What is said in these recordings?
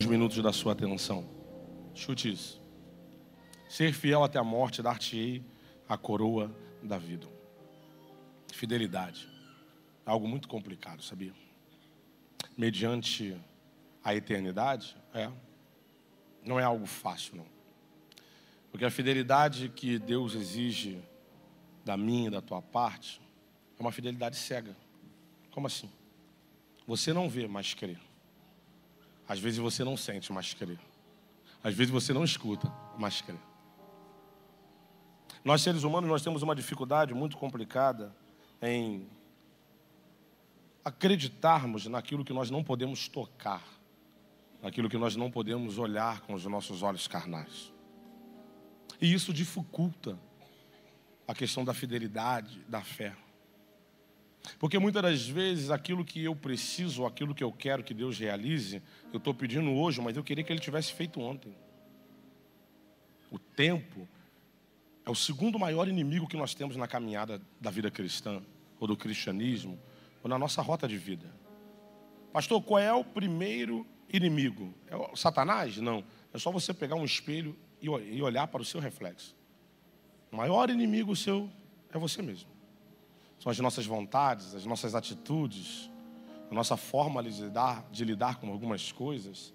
minutos da sua atenção. Chute isso. Ser fiel até a morte, dar-te-ei a coroa da vida. Fidelidade. Algo muito complicado, sabia? Mediante a eternidade, não é algo fácil, não. Porque a fidelidade que Deus exige da minha e da tua parte é uma fidelidade cega. Como assim? Você não vê, mas crê. Às vezes você não sente, mas crê. Às vezes você não escuta, mas crê. Nós, seres humanos, nós temos uma dificuldade muito complicada em acreditarmos naquilo que nós não podemos tocar, naquilo que nós não podemos olhar com os nossos olhos carnais. E isso dificulta a questão da fidelidade, da fé. Porque muitas das vezes aquilo que eu preciso, aquilo que eu quero que Deus realize, eu estou pedindo hoje, mas eu queria que Ele tivesse feito ontem. O tempo é o segundo maior inimigo que nós temos na caminhada da vida cristã, ou do cristianismo, ou na nossa rota de vida. Pastor, qual é o primeiro inimigo? É o Satanás? Não. É só você pegar um espelho e olhar para o seu reflexo. O maior inimigo seu é você mesmo. São as nossas vontades, as nossas atitudes, a nossa forma de lidar com algumas coisas.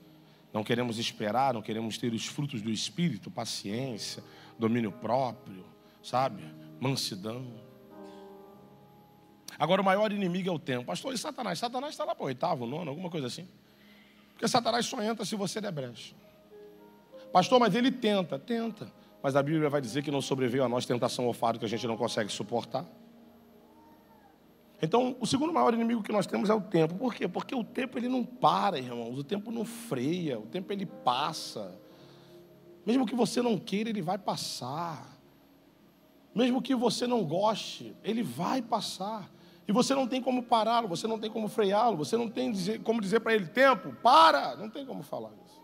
Não queremos esperar, não queremos ter os frutos do Espírito, paciência, domínio próprio, sabe? Mansidão. Agora o maior inimigo é o tempo. Pastor, e Satanás? Satanás está lá para o 8º, 9º, alguma coisa assim. Porque Satanás só entra se você der brecha. Pastor, mas ele tenta. Mas a Bíblia vai dizer que não sobreveio a nós tentação ou fardo que a gente não consegue suportar. Então, o segundo maior inimigo que nós temos é o tempo. Por quê? Porque o tempo ele não para, irmãos. O tempo não freia. O tempo ele passa. Mesmo que você não queira, ele vai passar. Mesmo que você não goste, ele vai passar. E você não tem como pará-lo, você não tem como freá-lo, você não tem como dizer para ele, tempo, para! Não tem como falar isso.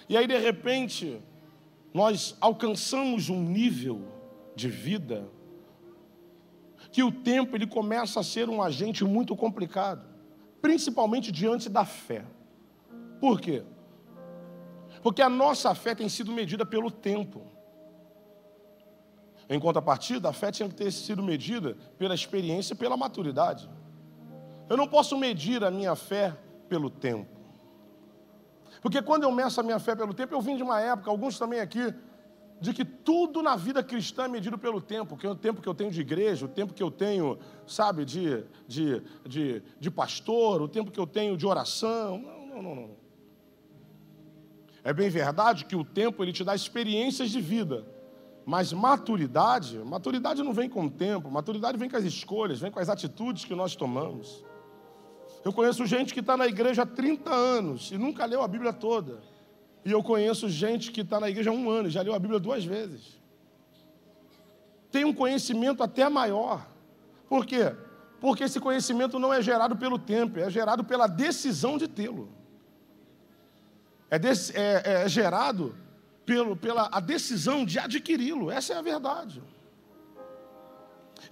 E aí, de repente, nós alcançamos um nível de vida que o tempo ele começa a ser um agente muito complicado, principalmente diante da fé. Por quê? Porque a nossa fé tem sido medida pelo tempo. Em contrapartida, a fé tinha que ter sido medida pela experiência e pela maturidade. Eu não posso medir a minha fé pelo tempo. Porque quando eu meço a minha fé pelo tempo, eu vim de uma época, alguns também aqui, de que tudo na vida cristã é medido pelo tempo, que é o tempo que eu tenho de igreja, o tempo que eu tenho, sabe, de pastor, o tempo que eu tenho de oração. Não. É bem verdade que o tempo ele te dá experiências de vida, mas maturidade não vem com o tempo, maturidade vem com as escolhas, vem com as atitudes que nós tomamos. Eu conheço gente que está na igreja há 30 anos e nunca leu a Bíblia toda. E eu conheço gente que está na igreja há 1 ano e já leu a Bíblia 2 vezes. Tem um conhecimento até maior. Por quê? Porque esse conhecimento não é gerado pelo tempo, é gerado pela decisão de tê-lo. É gerado pela decisão de adquiri-lo. Essa é a verdade.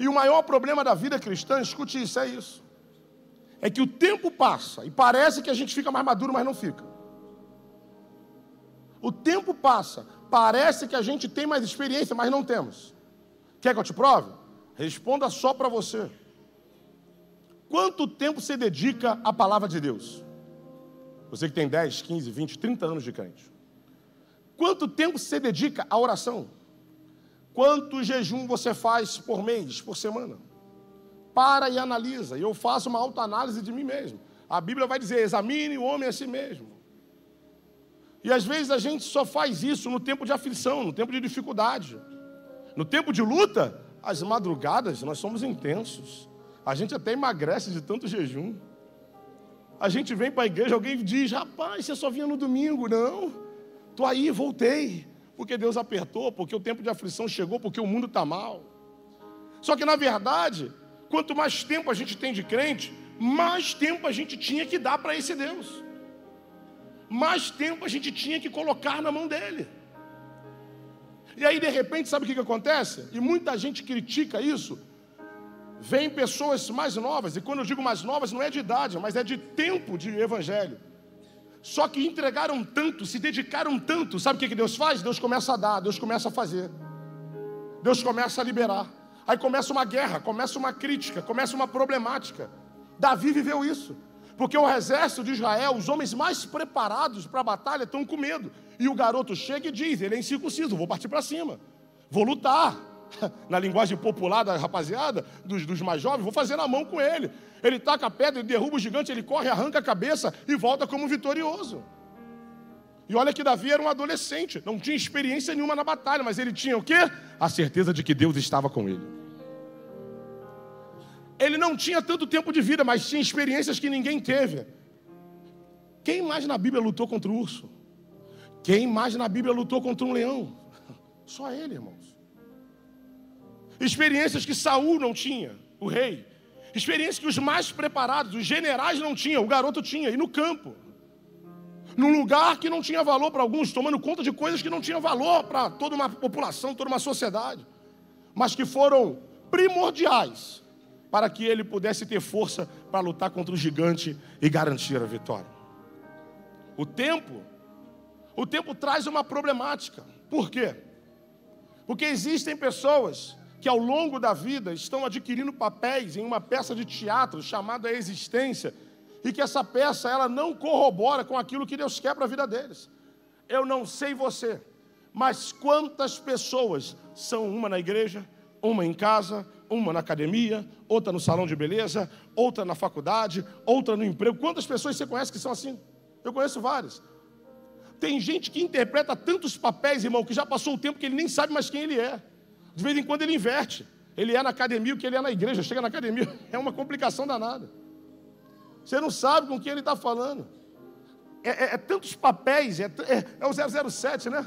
E o maior problema da vida cristã, escute isso, é isso. É que o tempo passa e parece que a gente fica mais maduro, mas não fica. O tempo passa, parece que a gente tem mais experiência, mas não temos. Quer que eu te prove? Responda só para você. Quanto tempo você dedica à palavra de Deus? Você que tem 10, 15, 20, 30 anos de crente. Quanto tempo você dedica à oração? Quanto jejum você faz por mês, por semana? Para e analisa. E eu faço uma autoanálise de mim mesmo. A Bíblia vai dizer, examine o homem a si mesmo. E às vezes a gente só faz isso no tempo de aflição, no tempo de dificuldade. No tempo de luta, as madrugadas nós somos intensos. A gente até emagrece de tanto jejum. A gente vem para a igreja, alguém diz, rapaz, você só vinha no domingo. Não, estou aí, voltei. Porque Deus apertou, porque o tempo de aflição chegou, porque o mundo está mal. Só que na verdade, quanto mais tempo a gente tem de crente, mais tempo a gente tinha que dar para esse Deus. Mais tempo a gente tinha que colocar na mão dele. E aí, de repente, sabe o que acontece? E muita gente critica isso. Vem pessoas mais novas, e quando eu digo mais novas, não é de idade, mas é de tempo de evangelho. Só que entregaram tanto, se dedicaram tanto. Sabe o que Deus faz? Deus começa a dar, Deus começa a fazer, Deus começa a liberar. Aí começa uma guerra, começa uma crítica, começa uma problemática. Davi viveu isso, porque o exército de Israel, os homens mais preparados para a batalha, estão com medo. E o garoto chega e diz, ele é incircunciso, vou partir para cima, vou lutar. Na linguagem popular da rapaziada, dos mais jovens, vou fazer na mão com ele. Ele taca a pedra, ele derruba o gigante, ele corre, arranca a cabeça e volta como vitorioso. E olha que Davi era um adolescente, não tinha experiência nenhuma na batalha, mas ele tinha o quê? A certeza de que Deus estava com ele. Ele não tinha tanto tempo de vida, mas tinha experiências que ninguém teve. Quem mais na Bíblia lutou contra o urso? Quem mais na Bíblia lutou contra um leão? Só ele, irmãos. Experiências que Saul não tinha, o rei. Experiências que os mais preparados, os generais não tinham, o garoto tinha. E no campo, num lugar que não tinha valor para alguns, tomando conta de coisas que não tinham valor para toda uma população, toda uma sociedade, mas que foram primordiais para que ele pudesse ter força para lutar contra o gigante e garantir a vitória. O tempo traz uma problemática. Por quê? Porque existem pessoas que ao longo da vida estão adquirindo papéis em uma peça de teatro chamada existência, e que essa peça ela não corrobora com aquilo que Deus quer para a vida deles. Eu não sei você, mas quantas pessoas são uma na igreja, uma em casa, uma na academia, outra no salão de beleza, outra na faculdade, outra no emprego. Quantas pessoas você conhece que são assim? Eu conheço várias. Tem gente que interpreta tantos papéis, irmão, que já passou o tempo que ele nem sabe mais quem ele é. De vez em quando ele inverte. Ele é na academia o que ele é na igreja. Chega na academia, é uma complicação danada. Você não sabe com quem ele está falando. É tantos papéis, é o 007, né?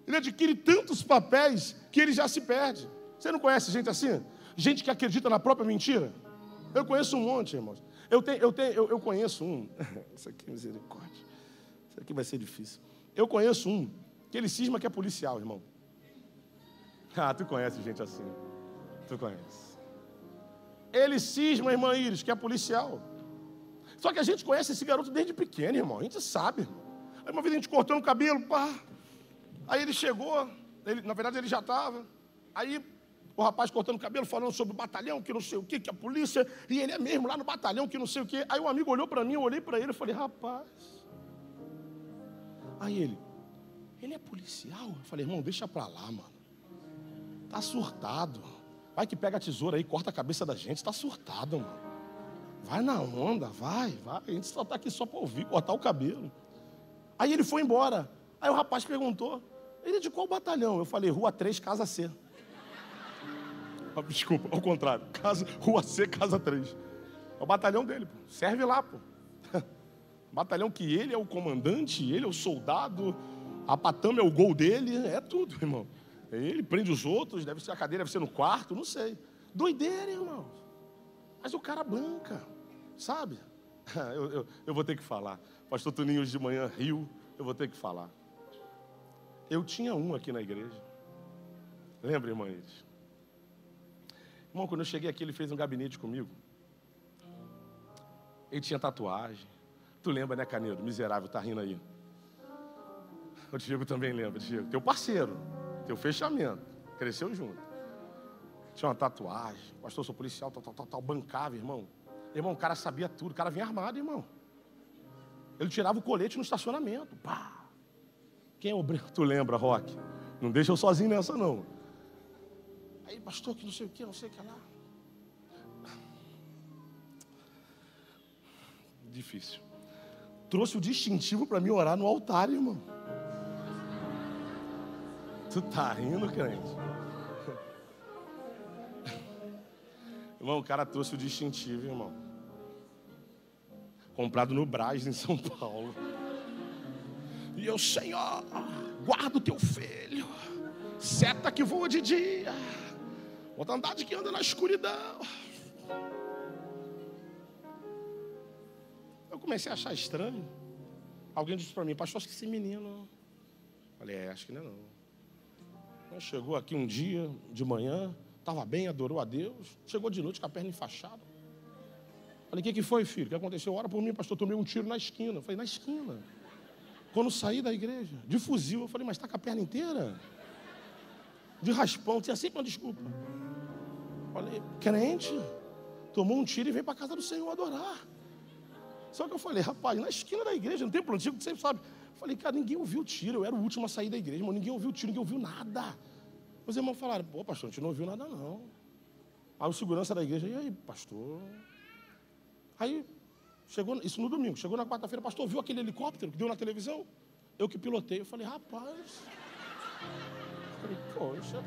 Ele adquire tantos papéis que ele já se perde. Você não conhece gente assim? Gente que acredita na própria mentira? Eu conheço um monte, irmãos. Eu conheço um. Isso aqui é misericórdia. Isso aqui vai ser difícil. Eu conheço um que ele cisma que é policial, irmão. Ah, tu conhece gente assim. Tu conhece. Ele cisma, irmã Iris, que é policial. Só que a gente conhece esse garoto desde pequeno, irmão. A gente sabe, irmão. Aí uma vez a gente cortando o cabelo, pá. Aí ele chegou, na verdade ele já estava. Aí o rapaz cortando o cabelo, falando sobre o batalhão, que não sei o quê, que a polícia. E ele é mesmo lá no batalhão, que não sei o quê. Aí um amigo olhou para mim, eu olhei para ele e falei, rapaz. Aí ele é policial? Eu falei, irmão, deixa pra lá, mano. Tá surtado. Vai que pega a tesoura aí, corta a cabeça da gente. Tá surtado, mano. Vai na onda, vai. A gente só tá aqui só para ouvir, cortar o cabelo. Aí ele foi embora. Aí o rapaz perguntou, ele é de qual batalhão? Eu falei, Rua 3, Casa C. Desculpa, ao contrário. Rua C, Casa 3. É o batalhão dele, pô. Serve lá, pô. Batalhão que ele é o comandante, ele é o soldado, a patama é o gol dele, é tudo, irmão. Ele prende os outros, deve ser a cadeira, deve ser no quarto, não sei. Doideira, irmão. Mas o cara banca, sabe? Eu vou ter que falar. Pastor Toninho hoje de manhã riu, eu vou ter que falar. Eu tinha um aqui na igreja. Lembra, irmã Iris? Irmão, quando eu cheguei aqui, ele fez um gabinete comigo. Ele tinha tatuagem. Tu lembra, né, Canedo? Miserável, tá rindo aí. O Diego também lembra, Diego. Teu parceiro, teu fechamento. Cresceu junto. Tinha uma tatuagem. Pastor, sou policial, tal. Bancava, irmão. Irmão, o cara sabia tudo. O cara vinha armado, irmão. Ele tirava o colete no estacionamento. Pá. Quem é o branco? Tu lembra, Roque? Não deixa eu sozinho nessa, não. Aí, pastor, que não sei o que lá. Difícil. Trouxe o distintivo para mim orar no altar, irmão. Tu tá rindo, crente? Irmão, o cara trouxe o distintivo, irmão. Comprado no Brás, em São Paulo. E eu, Senhor, guarda o teu filho. Seta que voa de dia. Botandade que anda na escuridão. Eu comecei a achar estranho. Alguém disse para mim, pastor, acho que esse menino... Falei, acho que não é não. Chegou aqui um dia, de manhã, estava bem, adorou a Deus. Chegou de noite com a perna enfaixada. Falei, o que foi, filho? O que aconteceu? Ora por mim, pastor, tomei um tiro na esquina. Eu falei, na esquina? Quando saí da igreja, de fuzil. Eu falei, mas está com a perna inteira? De raspão, tinha sempre uma desculpa. Falei, crente, tomou um tiro e veio para a casa do Senhor adorar. Só que eu falei, rapaz, na esquina da igreja, no templo antigo, que você sabe. Eu falei, cara, ninguém ouviu o tiro. Eu era o último a sair da igreja, mas ninguém ouviu o tiro, ninguém ouviu nada. Os irmãos falaram, pô, pastor, a gente não ouviu nada, não. Aí o segurança da igreja, e aí, pastor? Aí, chegou, isso no domingo, chegou na quarta-feira, pastor, viu aquele helicóptero que deu na televisão? Eu que pilotei. Eu falei, rapaz. Eu falei, poxa.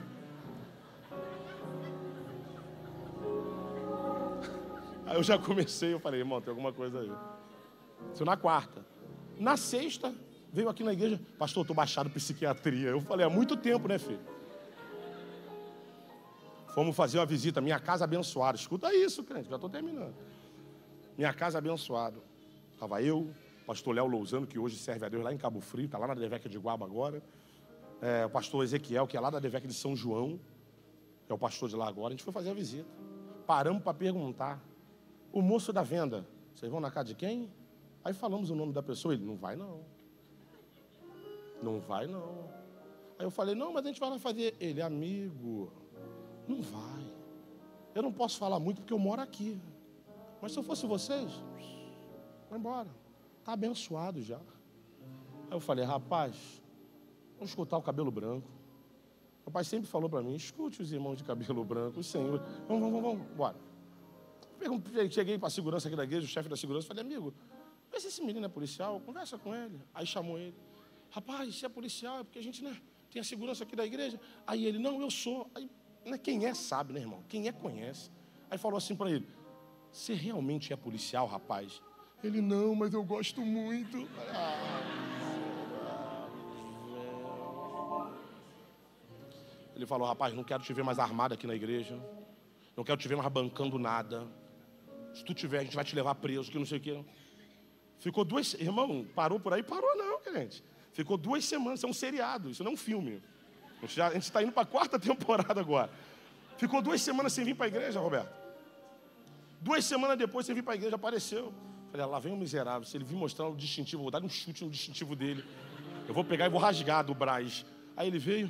Aí eu já comecei, eu falei, irmão, tem alguma coisa aí. Isso na quarta. Na sexta, veio aqui na igreja, pastor, eu tô baixado em psiquiatria. Eu falei, há muito tempo, né, filho? Fomos fazer uma visita, minha casa abençoada. Escuta isso, crente, já estou terminando. Minha casa abençoada. Estava eu, pastor Léo Lousano, que hoje serve a Deus lá em Cabo Frio, está lá na Devec de Guaba agora. O pastor Ezequiel, que é lá da Devec de São João, que é o pastor de lá agora. A gente foi fazer a visita. Paramos para perguntar. O moço da venda, vocês vão na casa de quem? Aí falamos o nome da pessoa, ele, não vai não. Não vai não. Aí eu falei, não, mas a gente vai lá fazer. Ele, amigo, não vai. Eu não posso falar muito porque eu moro aqui. Mas se eu fosse vocês, vai embora. Está abençoado já. Aí eu falei, rapaz, vamos escutar o cabelo branco. O pai sempre falou para mim, escute os irmãos de cabelo branco, o Senhor. Vamos, bora. Cheguei para a segurança aqui da igreja, o chefe da segurança, falei, amigo, vê se esse menino é policial, conversa com ele. Aí chamou ele. Rapaz, se é policial, é porque a gente, né, tem a segurança aqui da igreja. Aí ele, não, eu sou. Aí, né, quem é sabe, né, irmão? Quem é conhece. Aí falou assim para ele, você realmente é policial, rapaz? Ele, não, mas eu gosto muito. Ele falou, rapaz, não quero te ver mais armado aqui na igreja. Não quero te ver mais bancando nada. Se tu tiver, a gente vai te levar preso, que não sei o quê. Ficou 2... Irmão, parou por aí? Parou não, crente. Ficou 2 semanas, isso é um seriado, isso não é um filme. A gente está indo para a 4ª temporada agora. Ficou 2 semanas sem vir para a igreja, Roberto. 2 semanas depois, sem vir para a igreja, apareceu. Falei, lá vem um miserável. Se ele vir mostrar o distintivo, vou dar um chute no distintivo dele. Eu vou pegar e vou rasgar do Brás. Aí ele veio,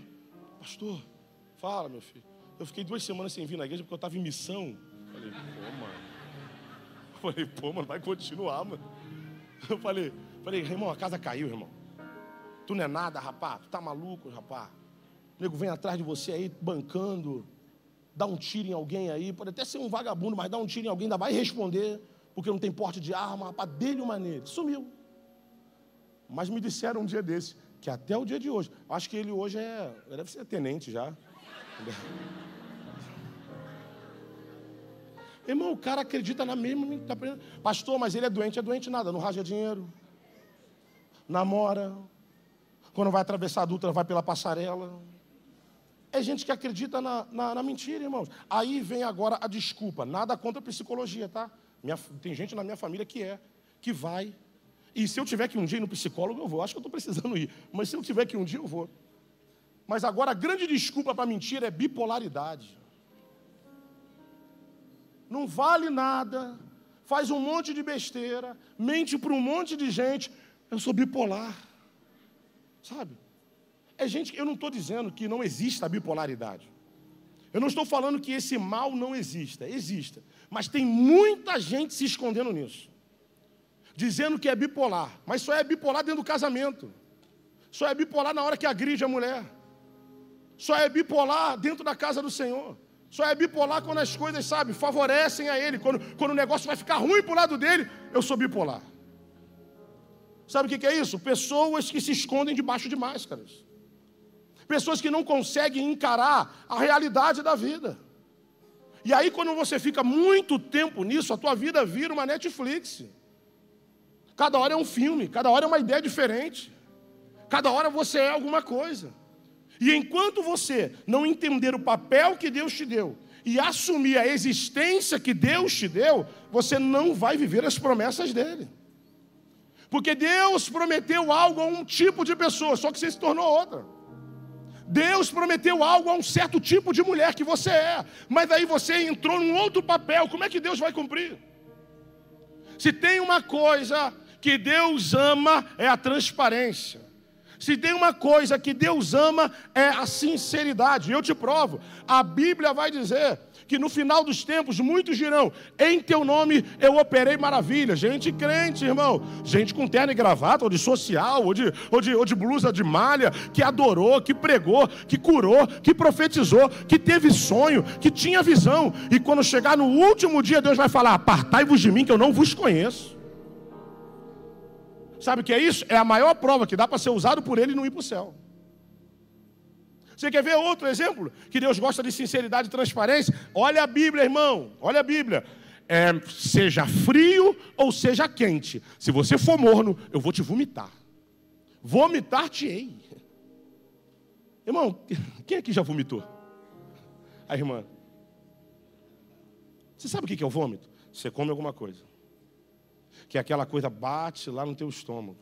pastor, fala, meu filho. Eu fiquei 2 semanas sem vir na igreja porque eu estava em missão. Falei, pô, mano, vai continuar, mano. Eu falei, irmão, a casa caiu, irmão. Tu não é nada, rapaz. Tu tá maluco, rapaz. O nego vem atrás de você aí, bancando. Dá um tiro em alguém aí. Pode até ser um vagabundo, mas dá um tiro em alguém, ainda vai responder. Porque não tem porte de arma, rapaz. Dele uma nele. Sumiu. Mas me disseram um dia desse, que até o dia de hoje. Acho que ele hoje deve ser tenente já. Irmão, o cara acredita na mesma... Pastor, mas ele é doente nada, não raja dinheiro. Namora. Quando vai atravessar a Dutra, vai pela passarela. É gente que acredita na mentira, irmãos. Aí vem agora a desculpa. Nada contra a psicologia, tá? Tem gente na minha família que vai. E se eu tiver que um dia ir no psicólogo, eu vou. Acho que eu estou precisando ir. Mas se eu tiver que um dia, eu vou. Mas agora a grande desculpa para mentira é bipolaridade. Não vale nada, faz um monte de besteira, mente para um monte de gente. Eu sou bipolar, sabe? É gente, eu não estou dizendo que não exista a bipolaridade. Eu não estou falando que esse mal não exista, exista. Mas tem muita gente se escondendo nisso. Dizendo que é bipolar, mas só é bipolar dentro do casamento. Só é bipolar na hora que agride a mulher. Só é bipolar dentro da casa do Senhor. Só é bipolar quando as coisas, sabe, favorecem a ele. Quando o negócio vai ficar ruim para o lado dele, eu sou bipolar. Sabe o que é isso? Pessoas que se escondem debaixo de máscaras. Pessoas que não conseguem encarar a realidade da vida. E aí, quando você fica muito tempo nisso, a tua vida vira uma Netflix. Cada hora é um filme, cada hora é uma ideia diferente. Cada hora você é alguma coisa. E enquanto você não entender o papel que Deus te deu e assumir a existência que Deus te deu, você não vai viver as promessas dele. Porque Deus prometeu algo a um tipo de pessoa, só que você se tornou outra. Deus prometeu algo a um certo tipo de mulher que você é, mas aí você entrou num outro papel. Como é que Deus vai cumprir? Se tem uma coisa que Deus ama, é a transparência. Se tem uma coisa que Deus ama, é a sinceridade. E eu te provo, a Bíblia vai dizer que no final dos tempos, muitos dirão, em teu nome eu operei maravilhas. Gente crente, irmão, gente com terno e gravata, ou de social, ou de blusa de malha, que adorou, que pregou, que curou, que profetizou, que teve sonho, que tinha visão. E quando chegar no último dia, Deus vai falar, apartai-vos de mim, que eu não vos conheço. Sabe o que é isso? É a maior prova que dá para ser usado por ele e não ir para o céu. Você quer ver outro exemplo? Que Deus gosta de sinceridade e transparência? Olha a Bíblia, irmão. Olha a Bíblia. Seja frio ou seja quente. Se você for morno, eu vou te vomitar. Vomitar-te-ei. Irmão, quem aqui já vomitou? A irmã. Você sabe o que é o vômito? Você come alguma coisa. Que aquela coisa bate lá no teu estômago.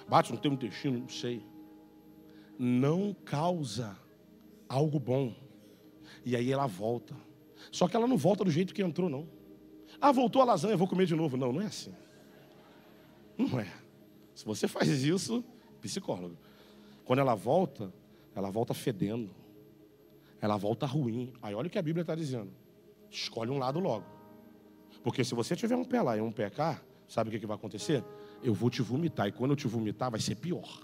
Bate no teu intestino, não sei. Não causa algo bom. E aí ela volta. Só que ela não volta do jeito que entrou, não. Ah, voltou a lasanha, vou comer de novo. Não, não é assim. Não é. Se você faz isso, psicólogo. Quando ela volta fedendo. Ela volta ruim. Aí olha o que a Bíblia está dizendo. Escolhe um lado logo. Porque se você tiver um pé lá e um pé cá, sabe o que vai acontecer? Eu vou te vomitar. E quando eu te vomitar, vai ser pior.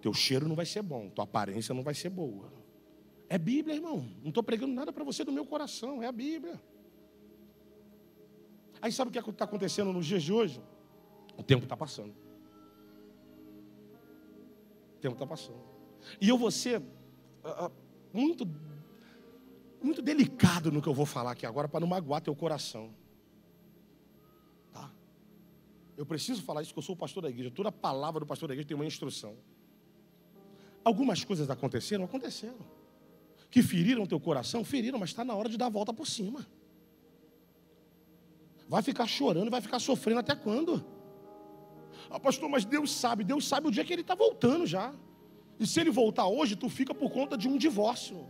Teu cheiro não vai ser bom. Tua aparência não vai ser boa. É Bíblia, irmão. Não estou pregando nada para você do meu coração. É a Bíblia. Aí sabe o que está acontecendo nos dias de hoje? O tempo está passando. O tempo está passando. E eu vou ser muito delicado no que eu vou falar aqui agora, para não magoar teu coração. Tá? Eu preciso falar isso, porque eu sou o pastor da igreja. Toda palavra do pastor da igreja tem uma instrução. Algumas coisas aconteceram. Que feriram teu coração, feriram, mas está na hora de dar a volta por cima. Vai ficar chorando, vai ficar sofrendo até quando? Ah, pastor, mas Deus sabe o dia que ele está voltando já. E se ele voltar hoje, tu fica por conta de um divórcio.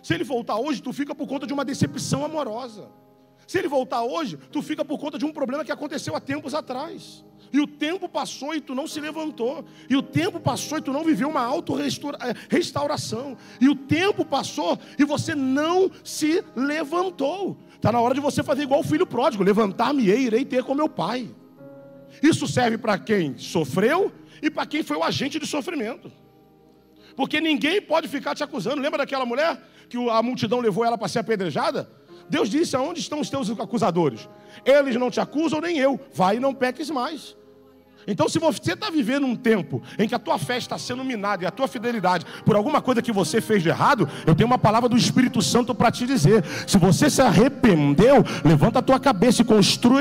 Se ele voltar hoje, tu fica por conta de uma decepção amorosa. Se ele voltar hoje, tu fica por conta de um problema que aconteceu há tempos atrás. E o tempo passou e tu não se levantou. E o tempo passou e tu não viveu uma auto-restauração. E o tempo passou e você não se levantou. Está na hora de você fazer igual o filho pródigo. Levantar-me-ei, irei ter com meu pai. Isso serve para quem sofreu e para quem foi o agente de sofrimento. Porque ninguém pode ficar te acusando. Lembra daquela mulher que a multidão levou ela para ser apedrejada? Deus disse, aonde estão os teus acusadores? Eles não te acusam, nem eu. Vai e não peques mais. Então, se você está vivendo um tempo em que a tua fé está sendo minada e a tua fidelidade por alguma coisa que você fez de errado, eu tenho uma palavra do Espírito Santo para te dizer. Se você se arrependeu, levanta a tua cabeça e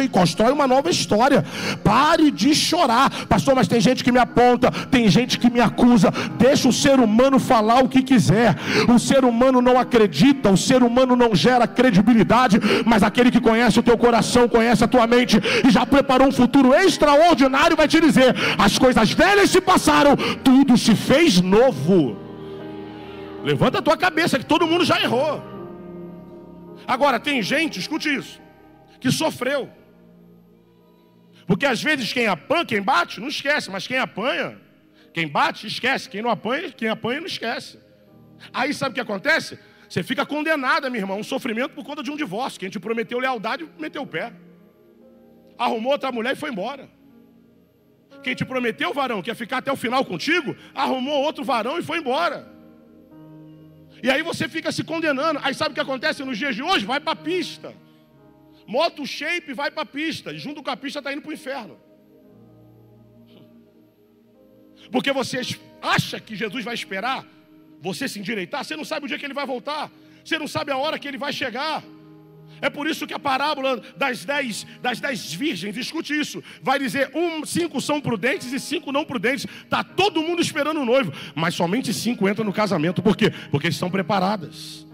constrói uma nova história. Pare de chorar. Pastor, mas tem gente que me aponta, tem gente que me acusa. Deixa o ser humano falar o que quiser. O ser humano não acredita, o ser humano não gera credibilidade, mas aquele que conhece o teu coração, conhece a tua mente e já preparou um futuro extraordinário, vai te dizer, as coisas velhas se passaram, tudo se fez novo. Levanta a tua cabeça que todo mundo já errou. Agora tem gente, escute isso, que sofreu. Porque às vezes quem bate não esquece, mas quem apanha, quem bate esquece, quem apanha não esquece. Aí sabe o que acontece? Você fica condenada, minha irmã, um sofrimento por conta de um divórcio. Quem te prometeu lealdade meteu o pé, arrumou outra mulher e foi embora. Quem te prometeu, varão, que ia ficar até o final contigo, arrumou outro varão e foi embora. E aí você fica se condenando. Aí sabe o que acontece nos dias de hoje? Vai para a pista. Moto shape vai para a pista. E junto com a pista está indo para o inferno. Porque você acha que Jesus vai esperar você se endireitar. Você não sabe o dia que ele vai voltar. Você não sabe a hora que ele vai chegar. É por isso que a parábola das 10 virgens, escute isso, vai dizer 5 são prudentes e 5 não prudentes. Está todo mundo esperando o noivo, mas somente 5 entram no casamento. Por quê? Porque estão preparadas.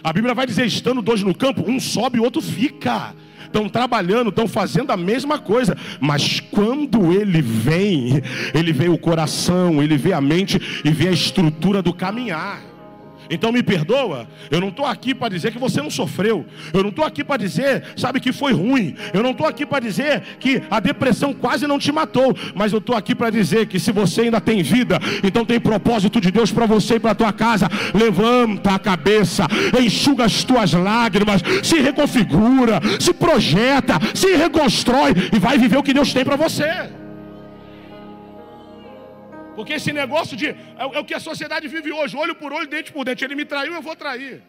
A Bíblia vai dizer, estando 2 no campo, um sobe e o outro fica. Estão trabalhando, estão fazendo a mesma coisa. Mas quando ele vê o coração, ele vê a mente e vê a estrutura do caminhar. Então me perdoa, eu não estou aqui para dizer que você não sofreu. Eu não estou aqui para dizer, sabe, que foi ruim. Eu não estou aqui para dizer que a depressão quase não te matou. Mas eu estou aqui para dizer que se você ainda tem vida, então tem propósito de Deus para você e para a tua casa. Levanta a cabeça, enxuga as tuas lágrimas, se reconfigura, se projeta, se reconstrói e vai viver o que Deus tem para você. Porque esse negócio de é o que a sociedade vive hoje, olho por olho, dente por dente. Ele me traiu, eu vou trair.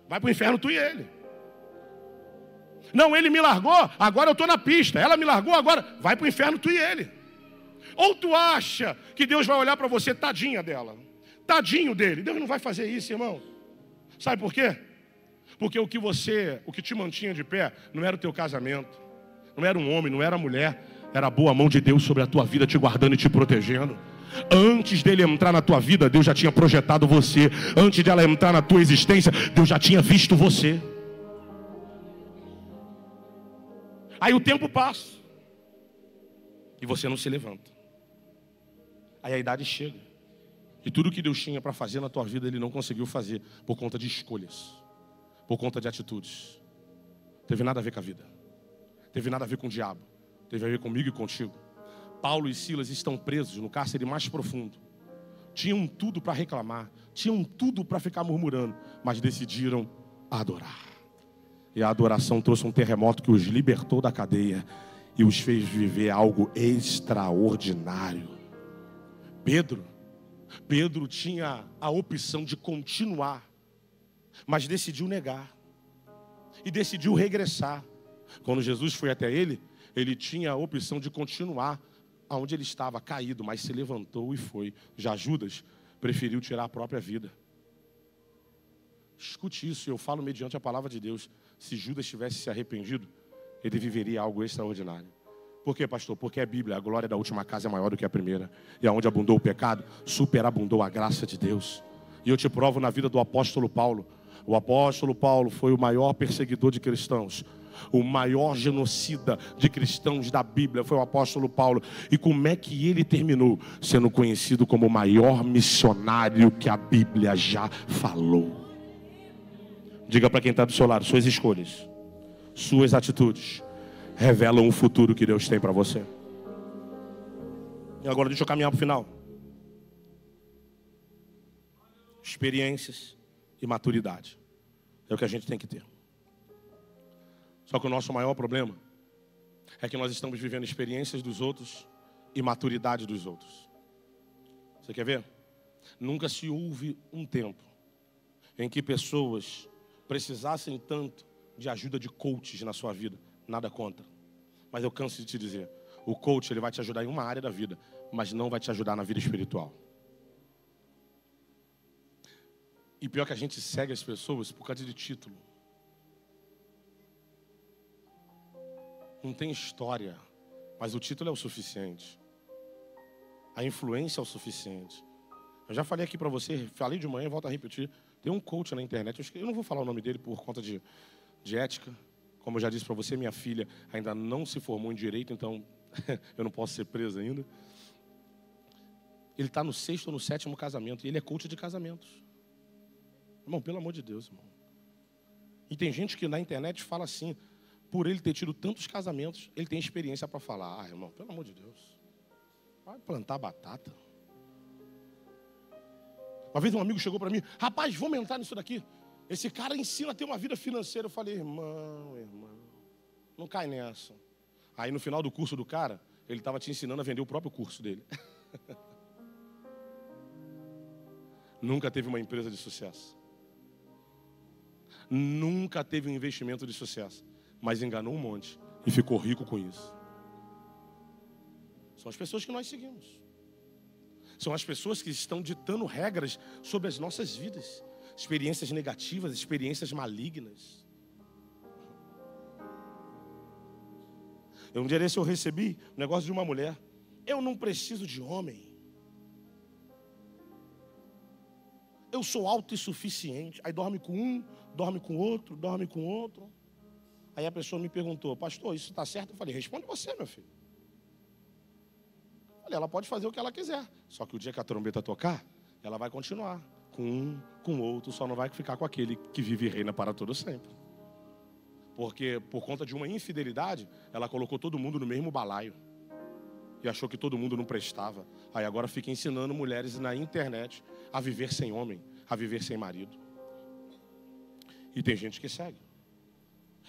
Vai para o inferno tu e ele. Não, ele me largou, agora eu estou na pista. Ela me largou, agora vai para o inferno tu e ele. Ou tu acha que Deus vai olhar para você, tadinha dela, tadinho dele. Deus não vai fazer isso, irmão. Sabe por quê? Porque o que te mantinha de pé não era o teu casamento, não era um homem, não era a mulher, era a boa mão de Deus sobre a tua vida, te guardando e te protegendo. Antes dele entrar na tua vida, Deus já tinha projetado você. Antes de ela entrar na tua existência, Deus já tinha visto você. Aí o tempo passa e você não se levanta. Aí a idade chega e tudo que Deus tinha para fazer na tua vida, Ele não conseguiu fazer por conta de escolhas, por conta de atitudes. Teve nada a ver com a vida, teve nada a ver com o diabo, teve a ver comigo e contigo. Paulo e Silas estão presos no cárcere mais profundo. Tinham tudo para reclamar, tinham tudo para ficar murmurando, mas decidiram adorar. E a adoração trouxe um terremoto que os libertou da cadeia e os fez viver algo extraordinário. Pedro tinha a opção de continuar, mas decidiu negar e decidiu regressar. Quando Jesus foi até ele, ele tinha a opção de continuar aonde ele estava caído, mas se levantou e foi. Já Judas preferiu tirar a própria vida. Escute isso, eu falo mediante a palavra de Deus. Se Judas tivesse se arrependido, ele viveria algo extraordinário. Por quê, pastor? Porque é Bíblia, a glória da última casa é maior do que a primeira. E aonde abundou o pecado, superabundou a graça de Deus. E eu te provo na vida do apóstolo Paulo. O apóstolo Paulo foi o maior perseguidor de cristãos. O maior genocida de cristãos da Bíblia foi o apóstolo Paulo. E como é que ele terminou? Sendo conhecido como o maior missionário que a Bíblia já falou. Diga para quem está do seu lado, suas escolhas, suas atitudes revelam o futuro que Deus tem para você. E agora deixa eu caminhar para o final. Experiências e maturidade é o que a gente tem que ter. Só que o nosso maior problema é que nós estamos vivendo experiências dos outros e maturidade dos outros. Você quer ver? Nunca se houve um tempo em que pessoas precisassem tanto de ajuda de coaches na sua vida. Nada contra. Mas eu canso de te dizer, o coach ele vai te ajudar em uma área da vida, mas não vai te ajudar na vida espiritual. E pior que a gente segue as pessoas por causa de título. Não tem história, mas o título é o suficiente. A influência é o suficiente. Eu já falei aqui para você, falei de manhã e volto a repetir. Tem um coach na internet, eu não vou falar o nome dele por conta de ética. Como eu já disse para você, minha filha ainda não se formou em direito, então eu não posso ser preso ainda. Ele está no 6º ou no 7º casamento, e ele é coach de casamentos. Irmão, pelo amor de Deus, irmão. E tem gente que na internet fala assim, por ele ter tido tantos casamentos, ele tem experiência para falar. Ah, irmão, pelo amor de Deus. Vai plantar batata. Uma vez um amigo chegou para mim, rapaz, vamos entrar nisso daqui. Esse cara ensina a ter uma vida financeira. Eu falei, irmão, não cai nessa. Aí no final do curso do cara, ele estava te ensinando a vender o próprio curso dele. Nunca teve uma empresa de sucesso. Nunca teve um investimento de sucesso. Mas enganou um monte e ficou rico com isso. São as pessoas que nós seguimos. São as pessoas que estão ditando regras sobre as nossas vidas. Experiências negativas, experiências malignas. Um dia desse eu recebi um negócio de uma mulher. Eu não preciso de homem. Eu sou autossuficiente. Aí dorme com um, dorme com outro, dorme com outro. Aí a pessoa me perguntou, pastor, isso está certo? Eu falei, responde você, meu filho. Olha, ela pode fazer o que ela quiser. Só que o dia que a trombeta tocar, ela vai continuar. com um, com o outro, só não vai ficar com aquele que vive e reina para todo sempre. Porque por conta de uma infidelidade, ela colocou todo mundo no mesmo balaio. E achou que todo mundo não prestava. Aí agora fica ensinando mulheres na internet a viver sem homem, a viver sem marido. E tem gente que segue.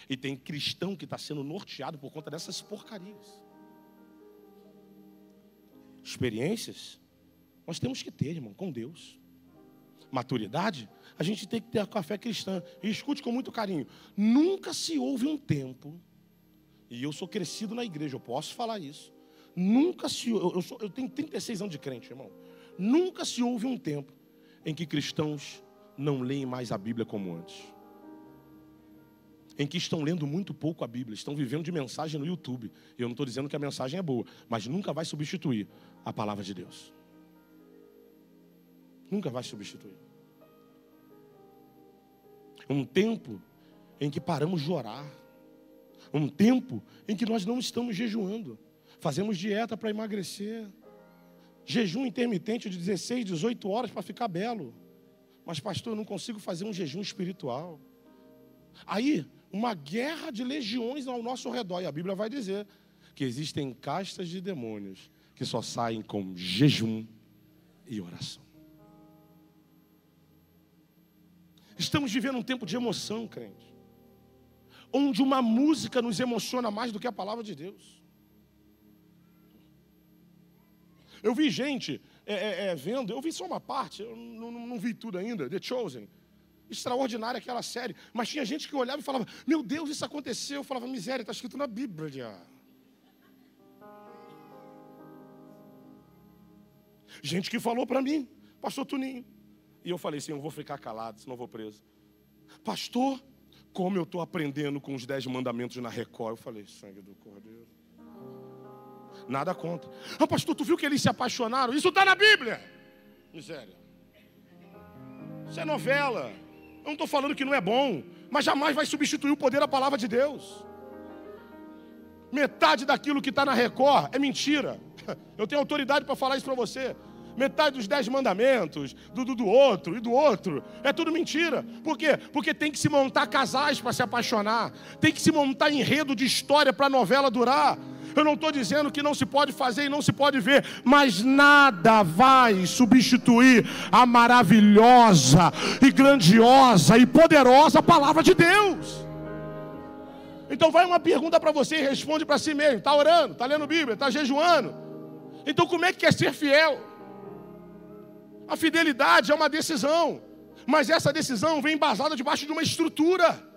E tem cristão que está sendo norteado por conta dessas porcarias. Experiências nós temos que ter, irmão, com Deus. Maturidade, a gente tem que ter com a fé cristã. E escute com muito carinho. Nunca se houve um tempo, e eu sou crescido na igreja, eu posso falar isso. Nunca se... Eu tenho 36 anos de crente, irmão. Nunca se houve um tempo em que cristãos não leem mais a Bíblia como antes. Em que estão lendo muito pouco a Bíblia, estão vivendo de mensagem no YouTube. Eu não estou dizendo que a mensagem é boa, mas nunca vai substituir a palavra de Deus. Nunca vai substituir. Um tempo em que paramos de orar. Um tempo em que nós não estamos jejuando. Fazemos dieta para emagrecer. Jejum intermitente de 16, 18 horas para ficar belo. Mas pastor, eu não consigo fazer um jejum espiritual. Aí, uma guerra de legiões ao nosso redor. E a Bíblia vai dizer que existem castas de demônios que só saem com jejum e oração. Estamos vivendo um tempo de emoção, crente. Onde uma música nos emociona mais do que a palavra de Deus. Eu vi gente vendo, eu vi só uma parte, eu não vi tudo ainda, The Chosen. Extraordinária aquela série. Mas tinha gente que olhava e falava, meu Deus, isso aconteceu. Eu falava, miséria, está escrito na Bíblia. Gente que falou para mim, pastor Tuninho. E eu falei assim, eu vou ficar calado, senão eu vou preso. Pastor, como eu estou aprendendo com os 10 mandamentos na Record. Eu falei, sangue do Cordeiro. Nada contra. Ah, pastor, tu viu que eles se apaixonaram? Isso está na Bíblia. Miséria. Isso é novela. Eu não estou falando que não é bom, mas jamais vai substituir o poder da palavra de Deus. Metade daquilo que está na Record é mentira. Eu tenho autoridade para falar isso para você. Metade dos 10 mandamentos, do outro e do outro, é tudo mentira. Por quê? Porque tem que se montar casais para se apaixonar. Tem que se montar enredo de história para a novela durar. Eu não estou dizendo que não se pode fazer e não se pode ver, mas nada vai substituir a maravilhosa e grandiosa e poderosa palavra de Deus. Então vai uma pergunta para você e responde para si mesmo. Está orando, está lendo Bíblia, está jejuando. Então como é que quer ser fiel? A fidelidade é uma decisão, mas essa decisão vem embasada debaixo de uma estrutura.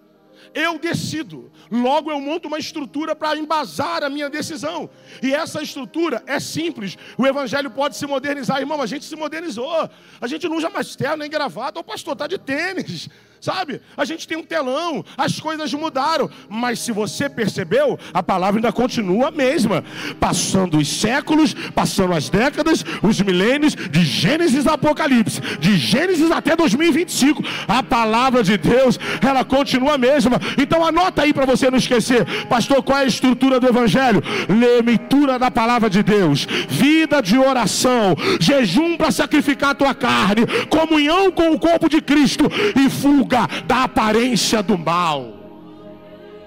Eu decido, logo eu monto uma estrutura para embasar a minha decisão. E essa estrutura é simples. O evangelho pode se modernizar, irmão. A gente se modernizou. A gente não usa mais terno nem gravata. O pastor está de tênis, sabe? A gente tem um telão, as coisas mudaram. Mas se você percebeu, a palavra ainda continua a mesma. Passando os séculos, passando as décadas, os milênios, de Gênesis a Apocalipse, de Gênesis até 2025, a palavra de Deus, ela continua a mesma. Então anota aí para você não esquecer. Pastor, qual é a estrutura do evangelho? Leitura da palavra de Deus, vida de oração, jejum para sacrificar a tua carne, comunhão com o corpo de Cristo e fuga da aparência do mal.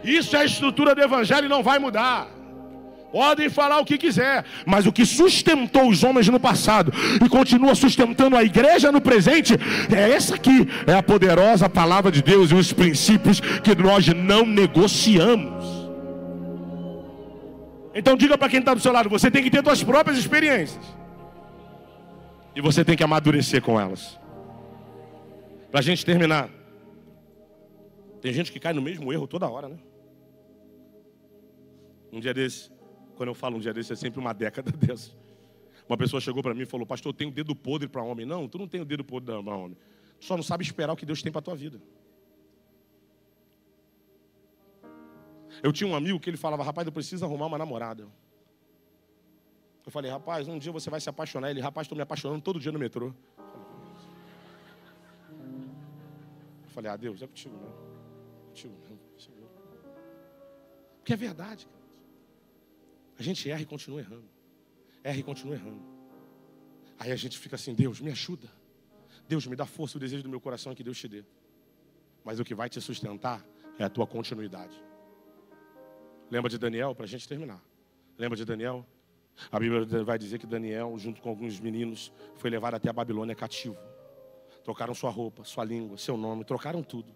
Isso é a estrutura do evangelho e não vai mudar. Podem falar o que quiser, mas o que sustentou os homens no passado e continua sustentando a igreja no presente é essa aqui, é a poderosa palavra de Deus e os princípios que nós não negociamos. Então diga para quem está do seu lado, você tem que ter suas próprias experiências e você tem que amadurecer com elas. Para a gente terminar, tem gente que cai no mesmo erro toda hora, né? Um dia desse, quando eu falo um dia desse, é sempre uma década dessa. Uma pessoa chegou para mim e falou, pastor, eu tenho dedo podre para homem. Não, tu não tem o dedo podre para homem. Tu só não sabe esperar o que Deus tem para a tua vida. Eu tinha um amigo que ele falava, rapaz, eu preciso arrumar uma namorada. Eu falei, rapaz, um dia você vai se apaixonar. Ele, rapaz, estou me apaixonando todo dia no metrô. Eu falei, Deus, é contigo não. Contigo não. Porque é verdade, cara. A gente erra e continua errando. Erra e continua errando. Aí a gente fica assim, Deus, me ajuda. Deus, me dá força, o desejo do meu coração é que Deus te dê. Mas o que vai te sustentar é a tua continuidade. Lembra de Daniel, para a gente terminar. Lembra de Daniel? A Bíblia vai dizer que Daniel, junto com alguns meninos, foi levado até a Babilônia cativo. Trocaram sua roupa, sua língua, seu nome, trocaram tudo.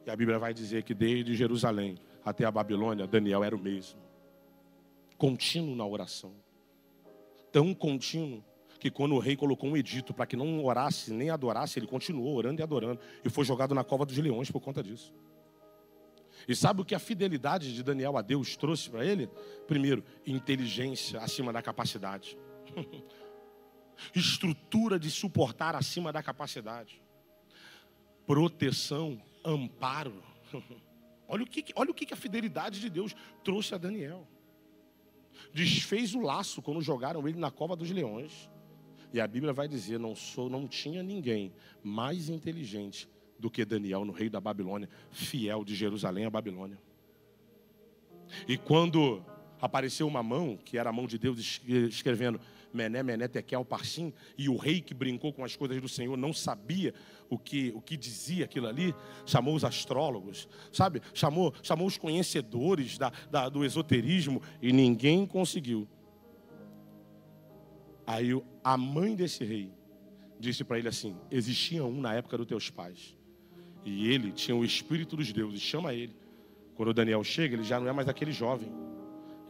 E a Bíblia vai dizer que desde Jerusalém até a Babilônia, Daniel era o mesmo. Contínuo na oração. Tão contínuo que quando o rei colocou um edito para que não orasse nem adorasse, ele continuou orando e adorando. E foi jogado na cova dos leões por conta disso. E sabe o que a fidelidade de Daniel a Deus trouxe para ele? Primeiro, inteligência acima da capacidade. Estrutura de suportar acima da capacidade. Proteção, amparo. Olha o que a fidelidade de Deus trouxe a Daniel. Desfez o laço quando jogaram ele na cova dos leões. E a Bíblia vai dizer, não tinha ninguém mais inteligente do que Daniel no rei da Babilônia, fiel de Jerusalém à Babilônia. E quando apareceu uma mão, que era a mão de Deus escrevendo Mené, Mené, Tekel, Parsim, e o rei que brincou com as coisas do Senhor não sabia o que dizia aquilo ali, chamou os astrólogos, sabe? Chamou os conhecedores do esoterismo e ninguém conseguiu. Aí a mãe desse rei disse para ele assim, existia um na época dos teus pais, e ele tinha o Espírito dos deuses, chama ele. Quando o Daniel chega, ele já não é mais aquele jovem,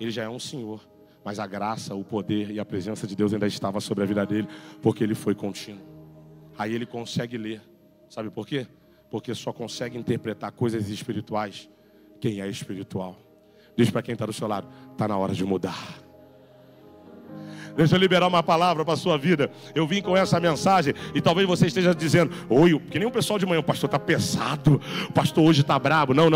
ele já é um senhor. Mas a graça, o poder e a presença de Deus ainda estava sobre a vida dele, porque ele foi contínuo. Aí ele consegue ler. Sabe por quê? Porque só consegue interpretar coisas espirituais quem é espiritual. Diz para quem está do seu lado, está na hora de mudar. Deixa eu liberar uma palavra para a sua vida. Eu vim com essa mensagem e talvez você esteja dizendo, oi, que nem o pessoal de manhã, o pastor está pesado, o pastor hoje está brabo. Não.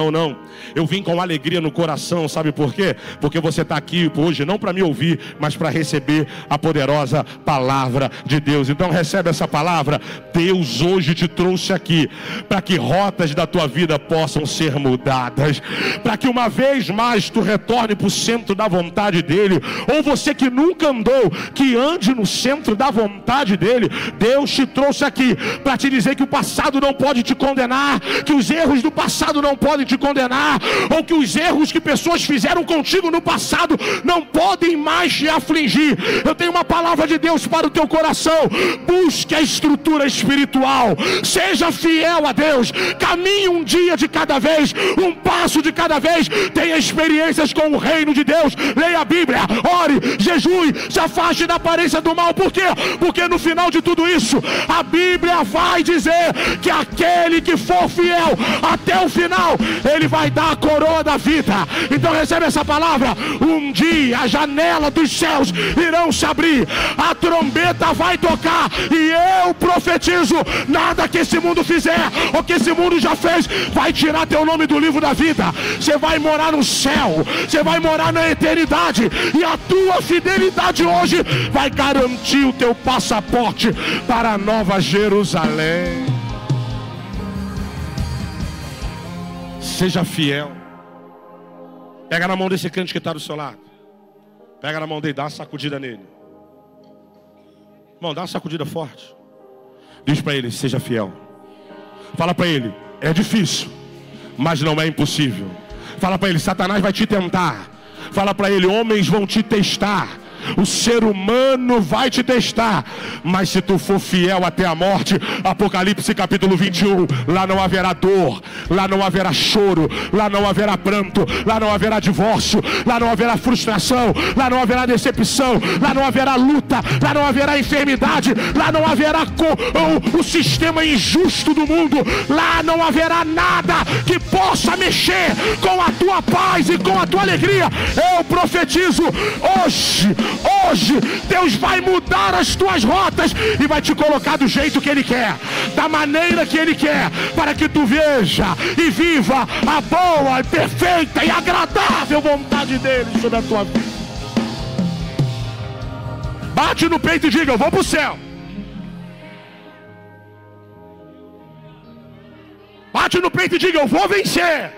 Eu vim com alegria no coração, sabe por quê? Porque você está aqui hoje não para me ouvir, mas para receber a poderosa palavra de Deus. Então recebe essa palavra. Deus hoje te trouxe aqui para que rotas da tua vida possam ser mudadas, para que uma vez mais tu retorne para o centro da vontade dele. Ou você que nunca andou, que ande no centro da vontade dele. Deus te trouxe aqui para te dizer que o passado não pode te condenar, que os erros do passado não podem te condenar, ou que os erros que pessoas fizeram contigo no passado não podem mais te afligir. Eu tenho uma palavra de Deus para o teu coração. Busque a estrutura espiritual, seja fiel a Deus, caminhe um dia de cada vez, um passo de cada vez, tenha experiências com o reino de Deus, leia a Bíblia, ore, jejue, se afaste da aparência do mal. Por quê? Porque no final de tudo isso, a Bíblia vai dizer que aquele que for fiel até o final, ele vai dar a coroa da vida. Então recebe essa palavra. Um dia a janela dos céus irão se abrir, a trombeta vai tocar, e eu profetizo, nada que esse mundo fizer, ou que esse mundo já fez, vai tirar teu nome do livro da vida. Você vai morar no céu, você vai morar na eternidade, e a tua fidelidade hoje vai garantir o teu passaporte para a Nova Jerusalém. Seja fiel. Pega na mão desse crente que está do seu lado. Pega na mão dele, dá uma sacudida nele. Irmão, dá uma sacudida forte. Diz para ele, seja fiel. Fala para ele, é difícil, mas não é impossível. Fala para ele, Satanás vai te tentar. Fala para ele, homens vão te testar. O ser humano vai te testar, mas se tu for fiel até a morte, Apocalipse capítulo 21, lá não haverá dor, lá não haverá choro, lá não haverá pranto, lá não haverá divórcio, lá não haverá frustração, lá não haverá decepção, lá não haverá luta, lá não haverá enfermidade, lá não haverá o sistema injusto do mundo, lá não haverá nada que possa mexer com a tua paz e com a tua alegria. Eu profetizo hoje Deus vai mudar as tuas rotas e vai te colocar do jeito que Ele quer, da maneira que Ele quer, para que tu veja e viva a boa, perfeita e agradável vontade dEle sobre a tua vida. Bate no peito e diga, eu vou para o céu. Bate no peito e diga, eu vou vencer.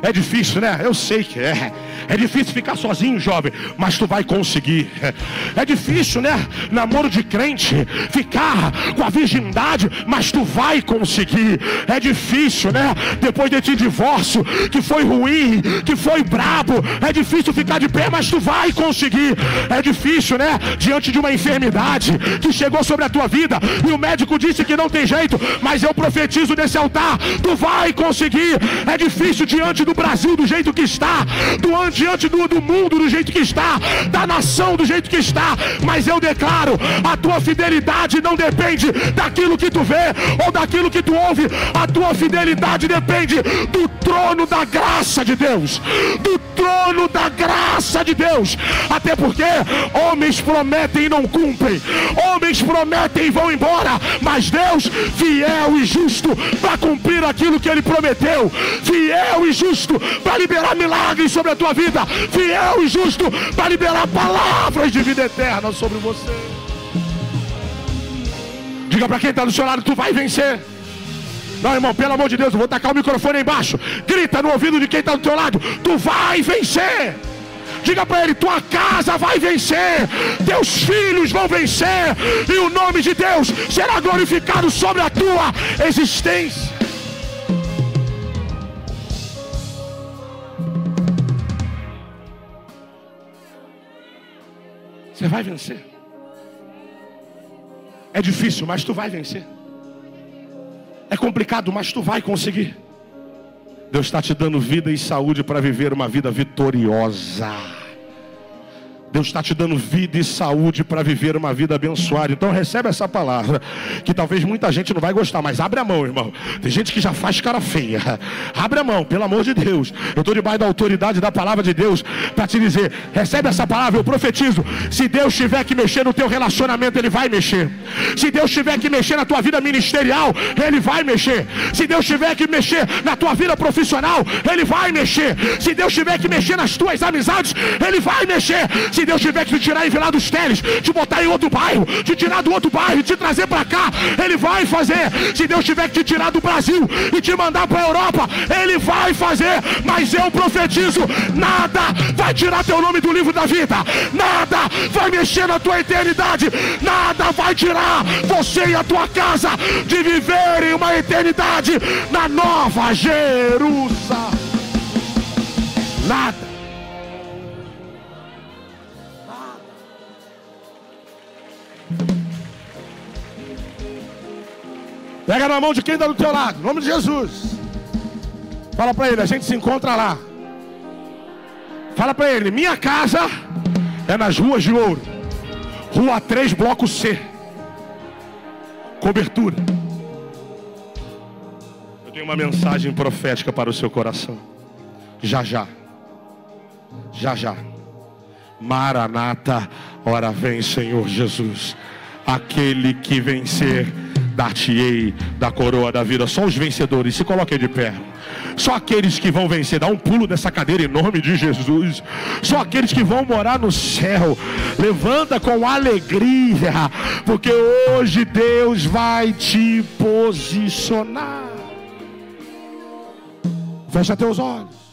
É difícil, né? Eu sei que é. É difícil ficar sozinho, jovem, mas tu vai conseguir. É difícil, né? Namoro de crente, ficar com a virgindade, mas tu vai conseguir. É difícil, né? Depois desse divórcio, que foi ruim, que foi brabo, é difícil ficar de pé, mas tu vai conseguir. É difícil, né? Diante de uma enfermidade que chegou sobre a tua vida e o médico disse que não tem jeito, mas eu profetizo nesse altar, tu vai conseguir. É difícil diante do Brasil do jeito que está, diante do mundo do jeito que está, da nação do jeito que está, mas eu declaro, a tua fidelidade não depende daquilo que tu vê ou daquilo que tu ouve, a tua fidelidade depende do trono da graça de Deus, do trono da graça de Deus. Até porque homens prometem e não cumprem, homens prometem e vão embora, mas Deus, fiel e justo para cumprir aquilo que Ele prometeu, fiel e justo para liberar milagres sobre a tua vida, fiel e justo para liberar palavras de vida eterna sobre você. Diga para quem está do seu lado, tu vai vencer. Não, irmão, pelo amor de Deus, eu vou tacar o microfone aí embaixo. Grita no ouvido de quem está do teu lado, tu vai vencer. Diga para ele, tua casa vai vencer, teus filhos vão vencer, e o nome de Deus será glorificado sobre a tua existência. Você vai vencer. É difícil, mas tu vai vencer. É complicado, mas tu vai conseguir. Deus está te dando vida e saúde para viver uma vida vitoriosa. Deus está te dando vida e saúde para viver uma vida abençoada. Então recebe essa palavra, que talvez muita gente não vai gostar, mas abre a mão, irmão. Tem gente que já faz cara feia. Abre a mão, pelo amor de Deus. Eu estou debaixo da autoridade da palavra de Deus para te dizer, recebe essa palavra, eu profetizo. Se Deus tiver que mexer no teu relacionamento, Ele vai mexer. Se Deus tiver que mexer na tua vida ministerial, Ele vai mexer. Se Deus tiver que mexer na tua vida profissional, Ele vai mexer. Se Deus tiver que mexer nas tuas amizades, Ele vai mexer. Se Deus tiver que te tirar em Vila dos Teles, te botar em outro bairro, te tirar do outro bairro e te trazer para cá, Ele vai fazer. Se Deus tiver que te tirar do Brasil e te mandar para a Europa, Ele vai fazer. Mas eu profetizo, nada vai tirar teu nome do livro da vida, nada vai mexer na tua eternidade, nada vai tirar você e a tua casa de viverem uma eternidade na Nova Jerusalém. Nada. Pega na mão de quem está do teu lado, em nome de Jesus. Fala para ele, a gente se encontra lá. Fala para ele, minha casa é nas ruas de ouro, Rua 3, bloco C. Cobertura. Eu tenho uma mensagem profética para o seu coração. Já já. Já já. Maranata, ora vem, Senhor Jesus. Aquele que vencer, dar-te-ei da coroa da vida. Só os vencedores, se coloquem de pé. Só aqueles que vão vencer, dá um pulo dessa cadeira em nome de Jesus. Só aqueles que vão morar no céu. Levanta com alegria, porque hoje Deus vai te posicionar. Fecha teus olhos.